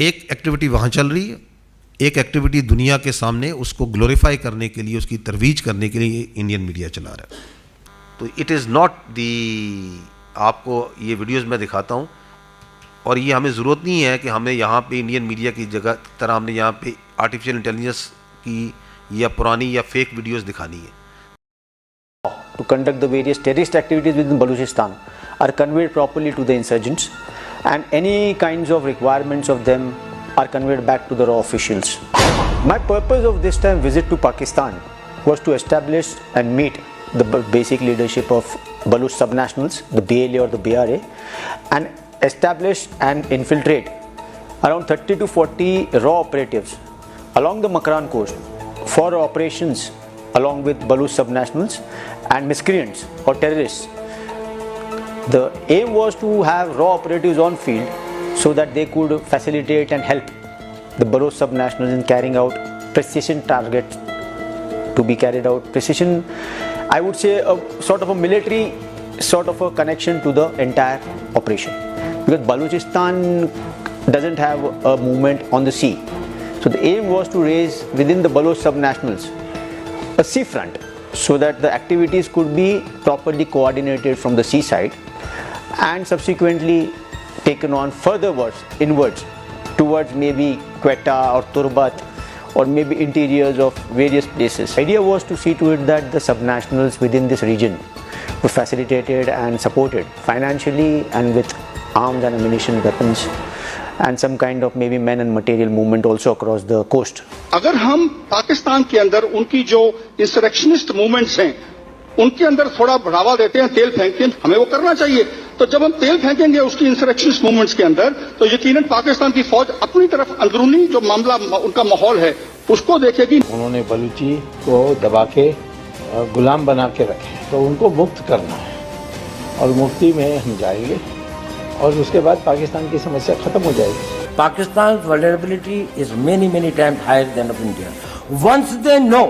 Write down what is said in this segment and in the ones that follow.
एक एक्टिविटी वहाँ चल रही है, एक एक्टिविटी दुनिया के सामने उसको ग्लोरीफाई करने के लिए, उसकी तरवीज करने के लिए इंडियन मीडिया चला रहा है। तो इट इज़ नॉट दी, आपको ये वीडियोस मैं दिखाता हूँ, और ये हमें ज़रूरत नहीं है कि हमें यहाँ पे इंडियन मीडिया की जगह तरह हमने यहाँ पे आर्टिफिशियल इंटेलिजेंस की या पुरानी या फेक वीडियोस दिखानी है। To conduct the various terrorist activities within Balochistan are conveyed properly to the insurgents, and any kinds of requirements of them are conveyed back to the raw officials. My purpose of this time visit to Pakistan was to establish and meet the basic leadership of Baloch subnationals, the BLA or the BRA, and establish and infiltrate around 30 to 40 raw operatives along the Makran coast for operations along with Baloch subnationals and miscreants or terrorists. The aim was to have raw operatives on field so that they could facilitate and help the Baloch subnationals in carrying out precision targets to be carried out. Precision, I would say, a sort of a military sort of a connection to the entire operation, because Balochistan doesn't have a movement on the sea. So the aim was to raise within the Baloch subnationals a sea front so that the activities could be properly coordinated from the seaside and subsequently taken on furtherwards inwards towards maybe Quetta or Turbat or maybe interiors of various places. The idea was to see to it that the subnationals within this region were facilitated and supported financially and with arms and ammunition, weapons, and some kind of maybe men and material movement also across the coast. अगर हम पाकिस्तान के अंदर उनकी जो इंसरेक्शनिस्ट movements हैं उनके अंदर थोड़ा बढ़ावा देते हैं, तेल फेंकते हैं, हमें वो करना चाहिए। तो जब हम तेल फेंकेंगे उसकी इंसरेक्शनिस्ट मूवमेंट्स के अंदर, तो यकीनन पाकिस्तान की फौज अपनी तरफ अंदरूनी जो मामला उनका माहौल है उसको देखेगी। उन्होंने बलूची को दबा के गुलाम बना के रखे, तो उनको मुक्त करना है और मुक्ति में हम जाएंगे और उसके बाद पाकिस्तान की समस्या खत्म हो जाएगी। Pakistan's vulnerability is many times higher than of India. Once they know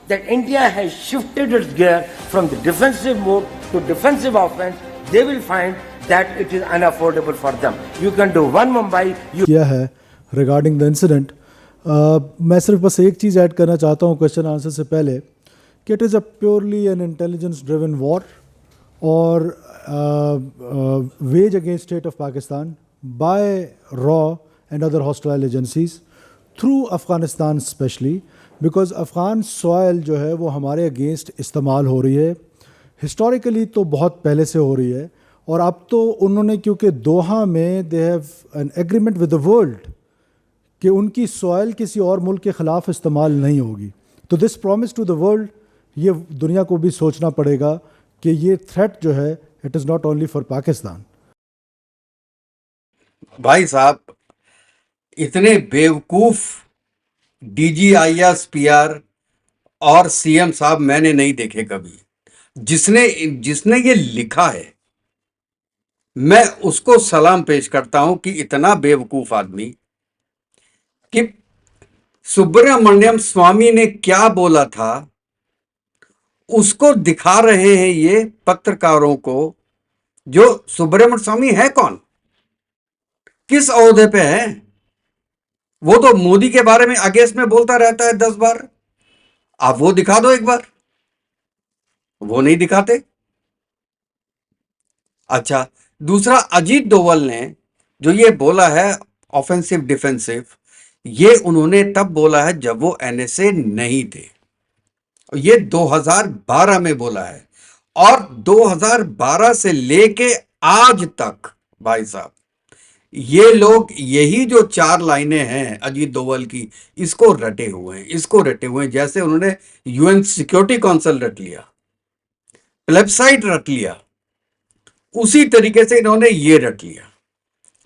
that India has shifted its gear from the defensive mode to defensive offense, they will find that it is unaffordable for them. You can do one Mumbai. किया है regarding the incident. मैं सिर्फ बस एक चीज़ add करना चाहता हूँ question answer से पहले कि it is a purely N intelligence driven war और wage against state of Pakistan by RAW and other hostile agencies through Afghanistan especially, because Afghan soil जो है वो हमारे अगेंस्ट इस्तेमाल हो रही है, हिस्टोरिकली तो बहुत पहले से हो रही है, और अब तो उन्होंने क्योंकि दोहा में they have an agreement with the world कि उनकी सॉइल किसी और मुल्क के ख़िलाफ़ इस्तेमाल नहीं होगी, तो this promise to the world, ये दुनिया को भी सोचना पड़ेगा कि ये थ्रेट जो है it is not only for Pakistan. भाई साहब, इतने बेवकूफ DGIS-PR और CM साहब मैंने नहीं देखे कभी। जिसने ये लिखा है मैं उसको सलाम पेश करता हूं कि इतना बेवकूफ आदमी कि सुब्रमण्यम स्वामी ने क्या बोला था उसको दिखा रहे हैं ये पत्रकारों को। जो सुब्रमण्यम स्वामी है कौन, किस ओहदे पे है? वो तो मोदी के बारे में अगेंस्ट में बोलता रहता है 10 बार। आप वो दिखा दो एक बार, वो नहीं दिखाते। अच्छा, दूसरा अजीत डोवल ने जो ये बोला है ऑफेंसिव डिफेंसिव, ये उन्होंने तब बोला है जब वो NSA नहीं थे, ये 2012 में बोला है, और 2012 से लेके आज तक भाई साहब ये लोग यही जो 4 लाइनें हैं अजीत डोवल की, इसको रटे हुए हैं। जैसे उन्होंने UN सिक्योरिटी काउंसिल रट लिया, प्लेबसाइट रट लिया, उसी तरीके से इन्होंने ये रट लिया।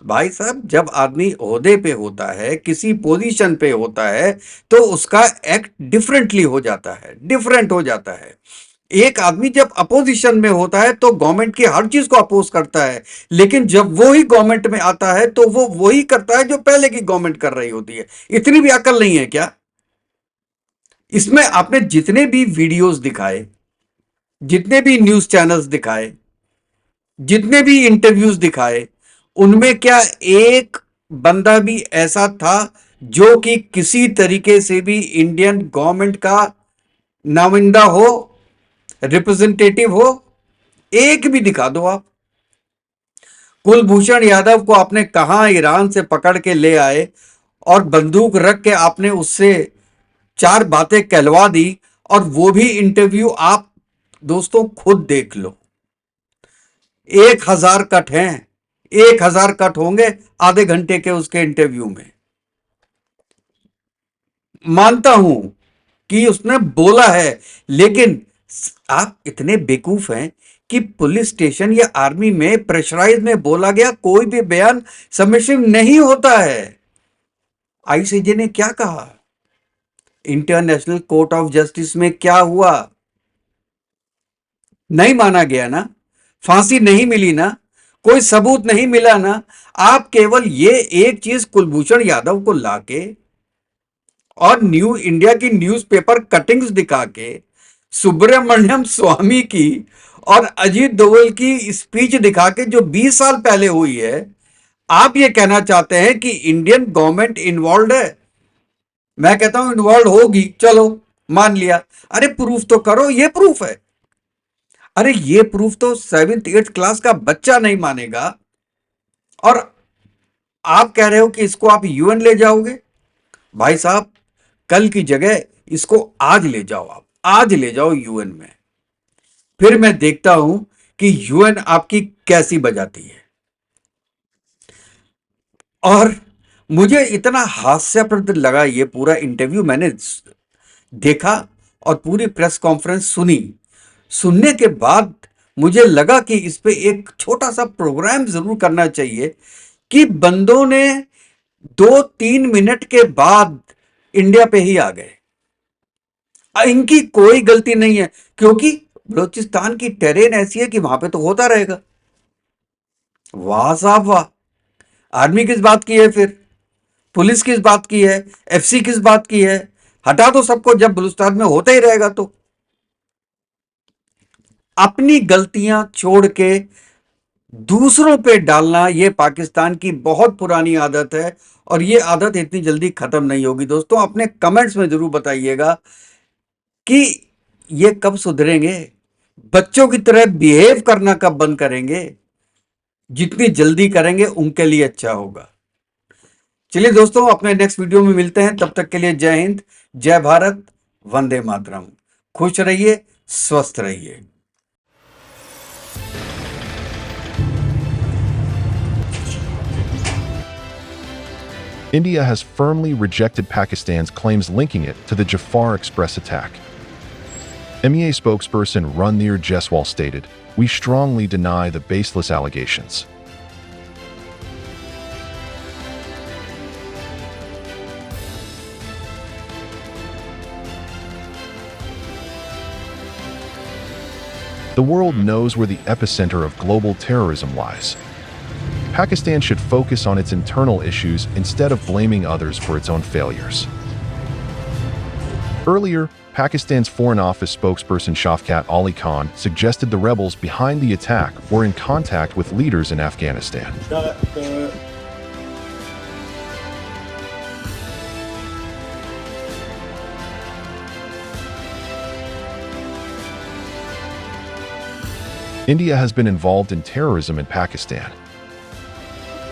भाई साहब, जब आदमी ओहदे पे होता है, किसी पोजीशन पे होता है, तो उसका एक्ट डिफरेंटली हो जाता है, डिफरेंट हो जाता है। एक आदमी जब अपोजिशन में होता है तो गवर्नमेंट की हर चीज को अपोज करता है, लेकिन जब वो ही गवर्नमेंट में आता है तो वो वही करता है जो पहले की गवर्नमेंट कर रही होती है। इतनी भी अकल नहीं है क्या? इसमें आपने जितने भी वीडियोस दिखाए, जितने भी न्यूज चैनल्स दिखाए, जितने भी इंटरव्यूज दिखाए, उनमें क्या एक बंदा भी ऐसा था जो कि किसी तरीके से भी इंडियन गवर्नमेंट का नुमाइंदा हो, रिप्रेजेंटेटिव हो? एक भी दिखा दो आप। कुलभूषण यादव को आपने कहां ईरान से पकड़ के ले आए और बंदूक रख के आपने उससे 4 बातें कहलवा दी, और वो भी इंटरव्यू आप दोस्तों खुद देख लो। 1000 कट हैं, 1000 कट होंगे आधे घंटे के उसके इंटरव्यू में। मानता हूं कि उसने बोला है, लेकिन आप इतने बेवकूफ हैं कि पुलिस स्टेशन या आर्मी में प्रेशराइज में बोला गया कोई भी बयान सबमिशन नहीं होता है। आईसीजे ने क्या कहा? इंटरनेशनल कोर्ट ऑफ जस्टिस में क्या हुआ? नहीं माना गया ना, फांसी नहीं मिली ना, कोई सबूत नहीं मिला ना। आप केवल ये एक चीज कुलभूषण यादव को लाके और न्यू इंडिया की न्यूज़पेपर कटिंग्स दिखा के, सुब्रमण्यम स्वामी की और अजीत डोभाल की स्पीच दिखा के जो 20 साल पहले हुई है, आप ये कहना चाहते हैं कि इंडियन गवर्नमेंट इन्वॉल्व है? मैं कहता हूं इन्वॉल्व होगी, चलो मान लिया। अरे प्रूफ तो करो, ये प्रूफ है। अरे ये प्रूफ तो 7th 8th क्लास का बच्चा नहीं मानेगा, और आप कह रहे हो कि इसको आप यूएन ले जाओगे? भाई साहब, कल की जगह इसको आज ले जाओ, आप आज ले जाओ यूएन में, फिर मैं देखता हूं कि यूएन आपकी कैसी बजाती है। और मुझे इतना हास्यप्रद लगा ये पूरा इंटरव्यू, मैंने देखा और पूरी प्रेस कॉन्फ्रेंस सुनी। सुनने के बाद मुझे लगा कि इस पे एक छोटा सा प्रोग्राम जरूर करना चाहिए कि बंदों ने 2-3 मिनट के बाद इंडिया पे ही आ गए। इनकी कोई गलती नहीं है, क्योंकि बलूचिस्तान की टेरेन ऐसी है कि वहां पे तो होता रहेगा। वाह साहब वाह। आर्मी किस बात की है, फिर पुलिस किस बात की है, एफसी किस बात की है? हटा दो सबको, जब बलूचिस्तान में होता ही रहेगा तो। अपनी गलतियां छोड़ के दूसरों पे डालना, यह पाकिस्तान की बहुत पुरानी आदत है, और यह आदत इतनी जल्दी खत्म नहीं होगी। दोस्तों, अपने कमेंट्स में जरूर बताइएगा कि ये कब सुधरेंगे, बच्चों की तरह बिहेव करना कब बंद करेंगे। जितनी जल्दी करेंगे उनके लिए अच्छा होगा। चलिए दोस्तों, अपने नेक्स्ट वीडियो में मिलते हैं। तब तक के लिए जय हिंद, जय भारत, वंदे मातरम। खुश रहिए, स्वस्थ रहिए। India has firmly rejected Pakistan's claims linking it to the Jafar Express attack. MEA spokesperson Ranveer Jaiswal stated, "We strongly deny the baseless allegations." The world knows where the epicenter of global terrorism lies. Pakistan should focus on its internal issues instead of blaming others for its own failures. Earlier, Pakistan's Foreign Office spokesperson Shafkat Ali Khan suggested the rebels behind the attack were in contact with leaders in Afghanistan. India has been involved in terrorism in Pakistan.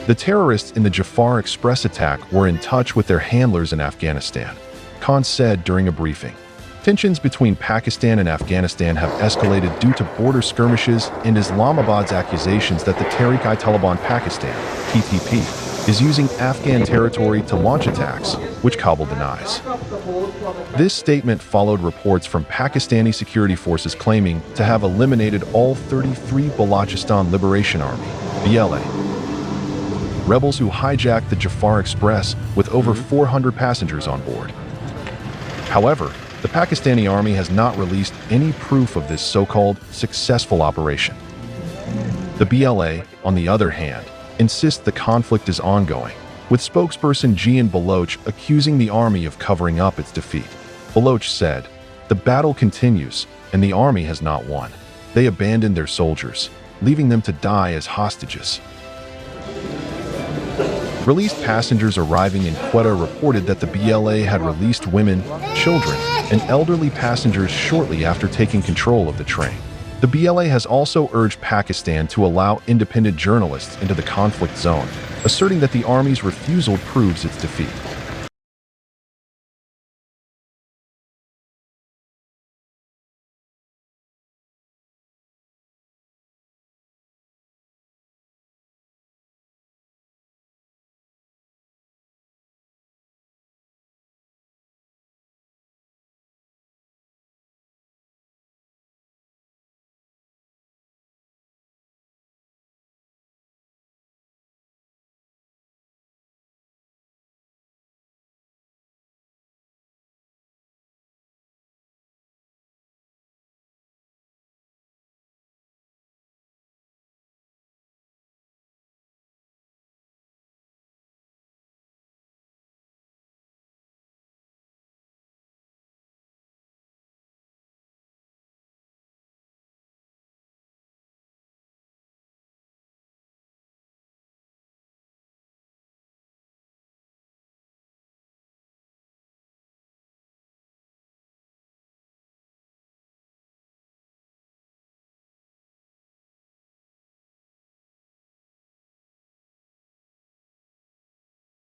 The terrorists in the Jafar Express attack were in touch with their handlers in Afghanistan, Khan said during a briefing. Tensions between Pakistan and Afghanistan have escalated due to border skirmishes and Islamabad's accusations that the Tehrik-i-Taliban Pakistan, TTP, is using Afghan territory to launch attacks, which Kabul denies. This statement followed reports from Pakistani security forces claiming to have eliminated all 33 Balochistan Liberation Army, BLA, rebels who hijacked the Jafar Express with over 400 passengers on board. However, the Pakistani army has not released any proof of this so-called successful operation. The BLA, on the other hand, insists the conflict is ongoing, with spokesperson Jian Baloch accusing the army of covering up its defeat. Baloch said, "The battle continues, and the army has not won. They abandoned their soldiers, leaving them to die as hostages." Released passengers arriving in Quetta reported that the BLA had released women, children, and elderly passengers shortly after taking control of the train. The BLA has also urged Pakistan to allow independent journalists into the conflict zone, asserting that the army's refusal proves its defeat.